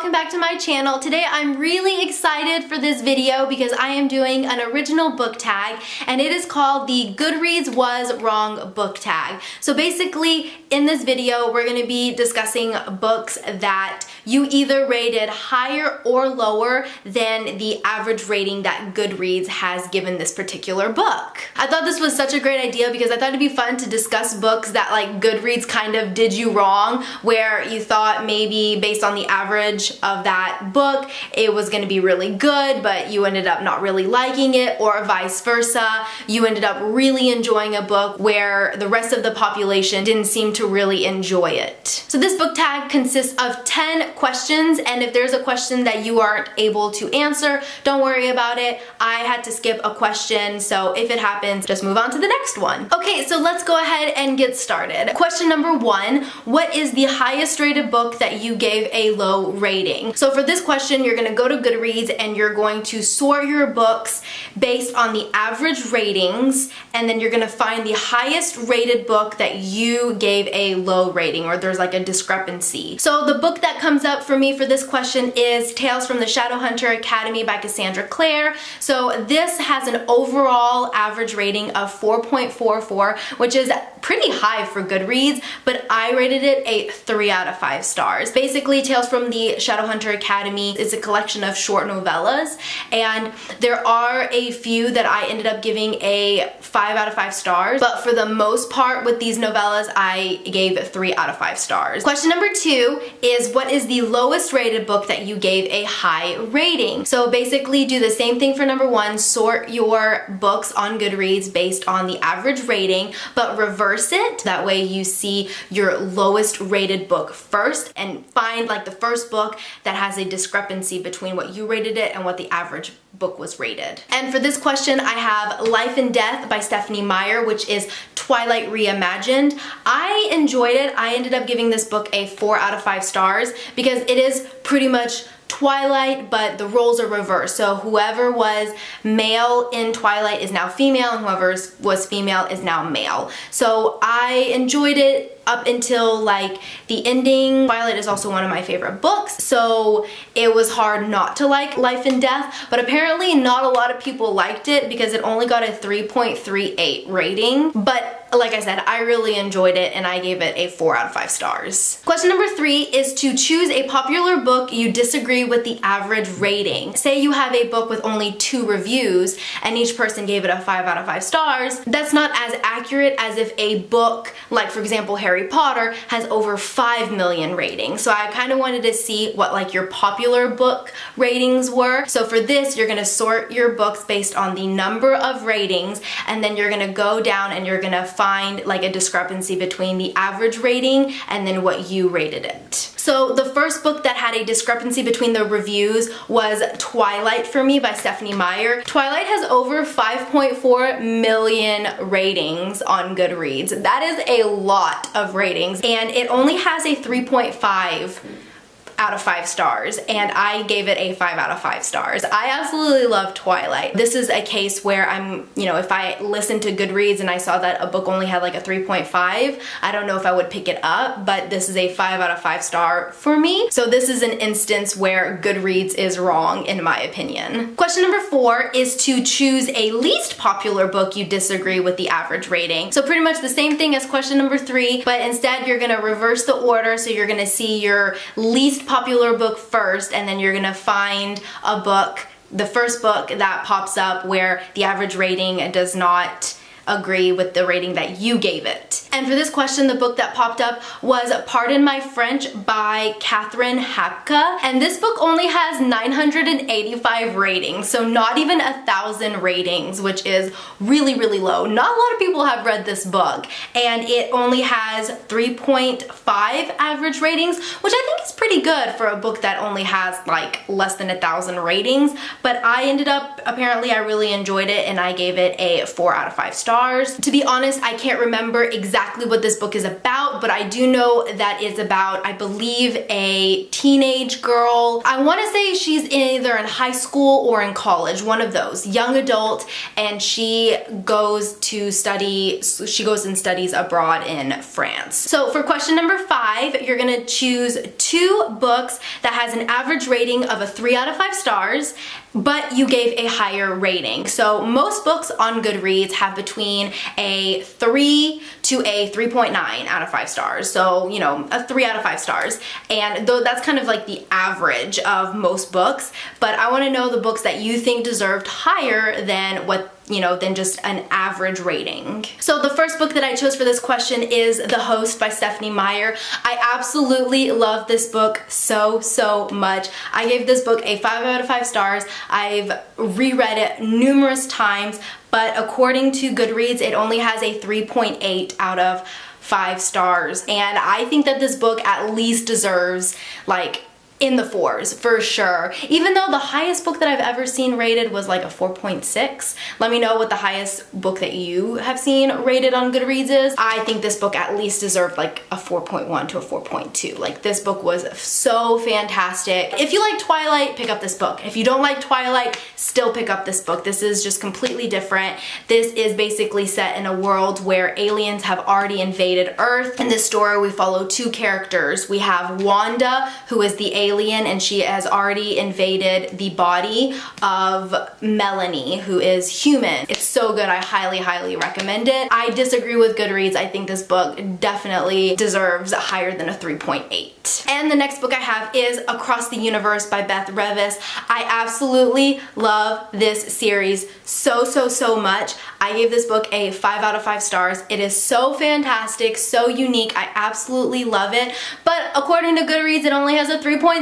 welcome back to my channel. Today I'm really excited for this video because I am doing an original book tag and it is called the Goodreads Was Wrong book tag. So basically in this video we're going to be discussing books that you either rated higher or lower than the average rating that Goodreads has given this particular book. I thought this was such a great idea because I thought it'd be fun to discuss books that like Goodreads kind of did you wrong, where you thought maybe based on the average of that book it was going to be really good but you ended up not really liking it, or vice versa, you ended up really enjoying a book where the rest of the population didn't seem to really enjoy it. So this book tag consists of 10 questions, and if there's a question that you aren't able to answer, don't worry about it. I had to skip a question, so if it happens, just move on to the next one. Okay, so let's go ahead and get started. Question number 1, what is the highest rated book that you gave a low rating? So for this question, you're gonna go to Goodreads and you're going to sort your books based on the average ratings, and then you're gonna find the highest rated book that you gave a low rating, or there's like a discrepancy. So the book that comes up for me for this question is Tales from the Shadowhunter Academy by Cassandra Clare. So this has an overall average rating of 4.44, which is pretty high for Goodreads, but I rated it a 3 out of 5 stars. Basically, Tales from the Shadowhunter Academy is a collection of short novellas, and there are a few that I ended up giving a 5 out of 5 stars, but for the most part with these novellas, I gave 3 out of 5 stars. Question number 2 is what is the lowest rated book that you gave a high rating? So basically do the same thing for number 1, sort your books on Goodreads based on the average rating, but reverse it. That way you see your lowest rated book first and find like the first book that has a discrepancy between what you rated it and what the average book was rated. And for this question, I have Life and Death by Stephanie Meyer, which is Twilight Reimagined. I enjoyed it. I ended up giving this book a 4 out of 5 stars because it is pretty much Twilight, but the roles are reversed. So whoever was male in Twilight is now female, and whoever was female is now male. So I enjoyed it up until like the ending. Twilight is also one of my favorite books, so it was hard not to like Life and Death, but apparently not a lot of people liked it because it only got a 3.38 rating. But like I said, I really enjoyed it and I gave it a 4 out of 5 stars. Question number 3 is to choose a popular book you disagree with the average rating. Say you have a book with only 2 reviews and each person gave it a 5 out of 5 stars. That's not as accurate as if a book, like for example Harry Potter, has over 5 million ratings. So I kind of wanted to see what like your popular book ratings were. So for this, you're gonna sort your books based on the number of ratings, and then you're gonna go down and you're gonna find like a discrepancy between the average rating and then what you rated it. So the first book that had a discrepancy between the reviews was Twilight for me by Stephanie Meyer. Twilight has over 5.4 million ratings on Goodreads. That is a lot of ratings, and it only has a 3.5 out of 5 stars, and I gave it a 5 out of 5 stars. I absolutely love Twilight. This is a case where I'm, you know, if I listened to Goodreads and I saw that a book only had like a 3.5, I don't know if I would pick it up, but this is a 5 out of 5 star for me. So this is an instance where Goodreads is wrong in my opinion. Question number 4 is to choose a least popular book you disagree with the average rating. So pretty much the same thing as question number 3, but instead you're gonna reverse the order. So you're gonna see your least popular book first, and then you're gonna find a book, the first book that pops up where the average rating does not agree with the rating that you gave it. And for this question, the book that popped up was Pardon My French by Catherine Hapka, and this book only has 985 ratings, so not even 1,000 ratings, which is really, really low. Not a lot of people have read this book, and it only has 3.5 average ratings, which I think is pretty good for a book that only has like less than 1,000 ratings, but I ended up, apparently I really enjoyed it and I gave it a 4 out of 5 stars. To be honest, I can't remember exactly what this book is about, but I do know that it's about, I believe, a teenage girl. I want to say she's either in high school or in college, one of those, young adult, and she goes to study, she goes and studies abroad in France. So for question number 5, you're gonna choose 2 books that has an average rating of a 3 out of 5 stars, but you gave a higher rating. So most books on Goodreads have between a 3 to a 3.9 out of 5 stars. So, you know, a 3 out of 5 stars. And though that's kind of like the average of most books, but I want to know the books that you think deserved higher than what, you know, than just an average rating. So the first book that I chose for this question is The Host by Stephanie Meyer. I absolutely love this book so much. I gave this book a 5 out of 5 stars. I've reread it numerous times, but according to Goodreads, it only has a 3.8 out of 5 stars. And I think that this book at least deserves like in the 4s for sure. Even though the highest book that I've ever seen rated was like a 4.6. Let me know what the highest book that you have seen rated on Goodreads is. I think this book at least deserved like a 4.1 to a 4.2. Like this book was so fantastic. If you like Twilight, pick up this book. If you don't like Twilight, still pick up this book. This is just completely different. This is basically set in a world where aliens have already invaded Earth. In this story, we follow 2 characters. We have Wanda, who is the alien, and she has already invaded the body of Melanie, who is human. It's so good. I highly recommend it. I disagree with Goodreads. I think this book definitely deserves higher than a 3.8. And the next book I have is Across the Universe by Beth Revis. I absolutely love this series so much. I gave this book a 5 out of 5 stars. It is so fantastic, so unique. I absolutely love it. But according to Goodreads, it only has a 3.7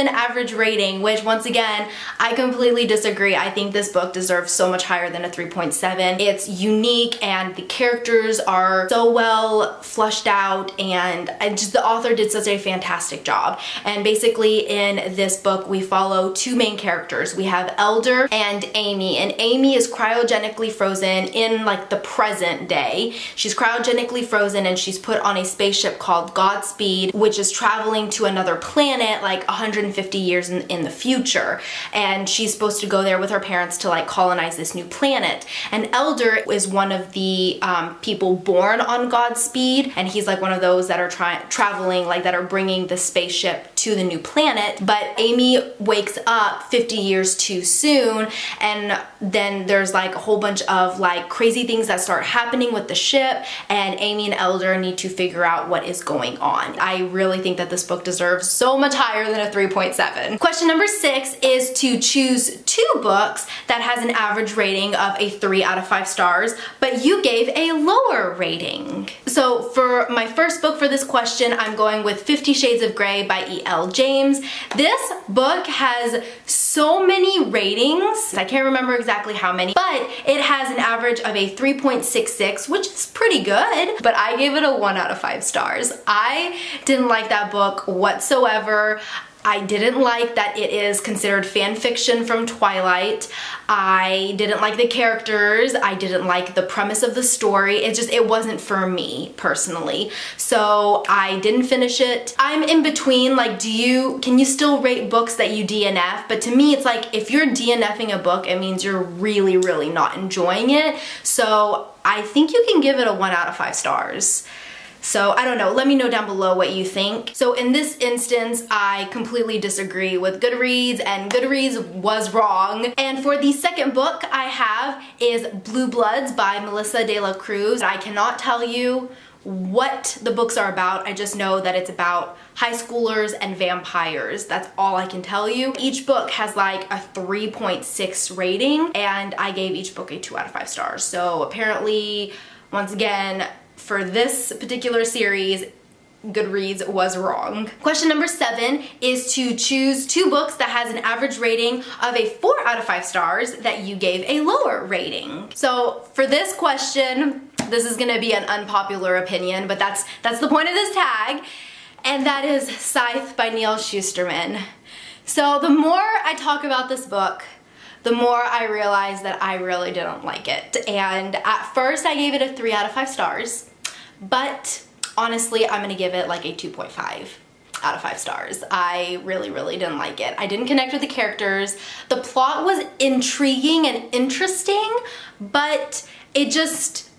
average rating, which once again, I completely disagree. I think this book deserves so much higher than a 3.7. It's unique and the characters are so well fleshed out, and the author did such a fantastic job. And basically in this book, we follow 2 main characters. We have Elder and Amy, and Amy is cryogenically frozen in like the present day. She's cryogenically frozen and she's put on a spaceship called Godspeed, which is traveling to another planet like 150 years in the future. And she's supposed to go there with her parents to like colonize this new planet. And Elder is one of the people born on Godspeed, and he's like one of those that are traveling, like that are bringing the spaceship to the new planet. But Amy wakes up 50 years too soon, and then there's like a whole bunch of like crazy things that start happening with the ship, and Amy and Elder need to figure out what is going on. I really think that this book deserves so much higher than a 3.7. Question number 6 is to choose 2 books that has an average rating of a 3 out of 5 stars, but you gave a lower rating. So for my first book for this question, I'm going with 50 Shades of Grey by E.L. James. This book has so many ratings. I can't remember exactly how many, but it has an average of a 3.66, which is pretty good, but I gave it a 1 out of 5 stars. I didn't like that book whatsoever. I didn't like that it is considered fan fiction from Twilight. I didn't like the characters. I didn't like the premise of the story. It wasn't for me personally. So I didn't finish it. I'm in between, like, can you still rate books that you DNF? But to me, it's like, if you're DNFing a book, it means you're really not enjoying it. So I think you can give it a 1 out of 5 stars. So I don't know, let me know down below what you think. So in this instance, I completely disagree with Goodreads, and Goodreads was wrong. And for the second book I have is Blue Bloods by Melissa De La Cruz. I cannot tell you what the books are about. I just know that it's about high schoolers and vampires. That's all I can tell you. Each book has like a 3.6 rating, and I gave each book a 2 out of 5 stars. So apparently, once again, for this particular series, Goodreads was wrong. Question number 7 is to choose 2 books that has an average rating of a 4 out of 5 stars that you gave a lower rating. So for this question, this is gonna be an unpopular opinion, but that's the point of this tag, and that is Scythe by Neil Shusterman. So the more I talk about this book, the more I realize that I really didn't like it. And at first I gave it a 3 out of 5 stars, but honestly, I'm gonna give it like a 2.5 out of 5 stars. I really didn't like it. I didn't connect with the characters. The plot was intriguing and interesting, but it just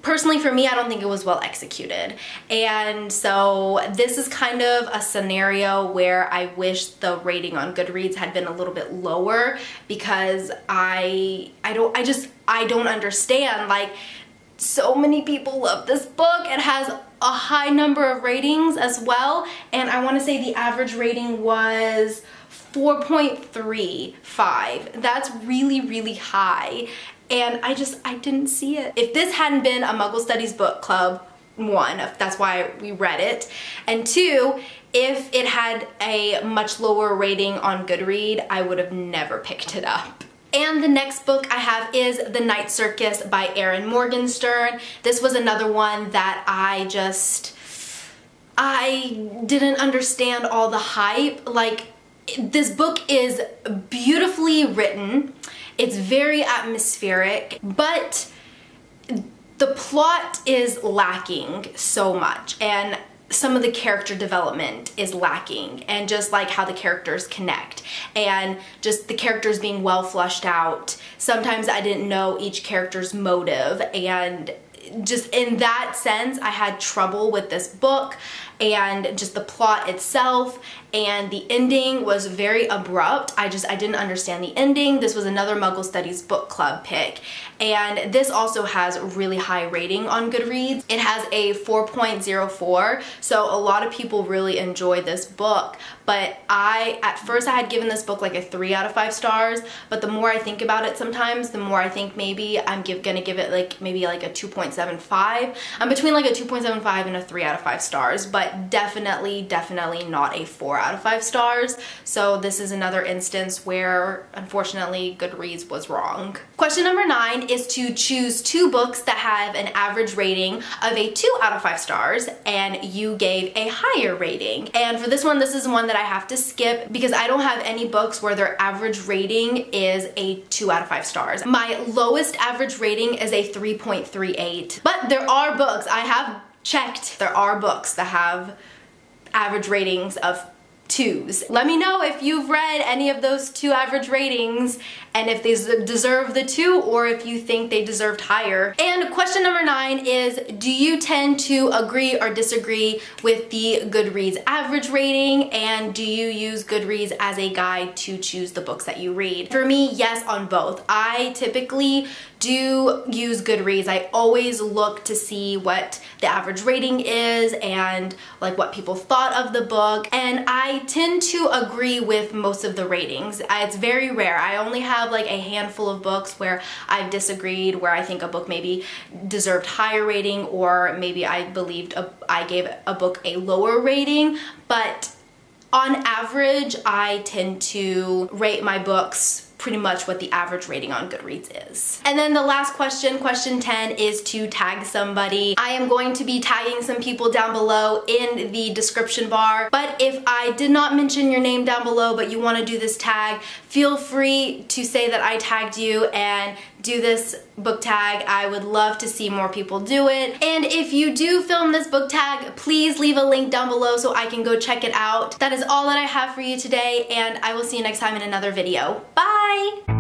personally for me, I don't think it was well executed. And so this is kind of a scenario where I wish the rating on Goodreads had been a little bit lower, because I don't understand. Like, so many people love this book. It has a high number of ratings as well, and I want to say the average rating was 4.35. That's really, really high. And I didn't see it. If this hadn't been a Muggle Studies book club, one, that's why we read it, and two, if it had a much lower rating on Goodreads, I would have never picked it up. And the next book I have is The Night Circus by Erin Morgenstern. This was another one that I didn't understand all the hype. Like, this book is beautifully written. It's very atmospheric, but the plot is lacking so much, and some of the character development is lacking, and just like how the characters connect, and just the characters being well fleshed out. Sometimes I didn't know each character's motive, and just in that sense, I had trouble with this book, and just the plot itself, and the ending was very abrupt. I didn't understand the ending. This was another Muggle Studies book club pick, and this also has a really high rating on Goodreads. It has a 4.04, so a lot of people really enjoy this book, but at first I had given this book like a 3 out of 5 stars, but the more I think about it sometimes, the more I think maybe I'm gonna give it like maybe like a 2.75. I'm between like a 2.75 and a 3 out of 5 stars, but definitely not a 4 out of 5 stars. So this is another instance where unfortunately Goodreads was wrong. Question number 9 is to choose 2 books that have an average rating of a 2 out of 5 stars, and you gave a higher rating. And for this one, this is one that I have to skip because I don't have any books where their average rating is a 2 out of 5 stars. My lowest average rating is a 3.38, but there are books, I have checked, there are books that have average ratings of 2s. Let me know if you've read any of those 2 average ratings and if they deserve the 2, or if you think they deserved higher. And question number 9 is, do you tend to agree or disagree with the Goodreads average rating, and do you use Goodreads as a guide to choose the books that you read? For me, yes on both. I typically do use Goodreads. I always look to see what the average rating is and like what people thought of the book, and I tend to agree with most of the ratings. It's very rare. I only have like a handful of books where I've disagreed, where I think a book maybe deserved higher rating, or maybe I gave a book a lower rating, but on average I tend to rate my books pretty much what the average rating on Goodreads is. And then the last question, question 10, is to tag somebody. I am going to be tagging some people down below in the description bar, but if I did not mention your name down below but you want to do this tag, feel free to say that I tagged you and do this book tag. I would love to see more people do it. And if you do film this book tag, please leave a link down below so I can go check it out. That is all that I have for you today, and I will see you next time in another video. Bye!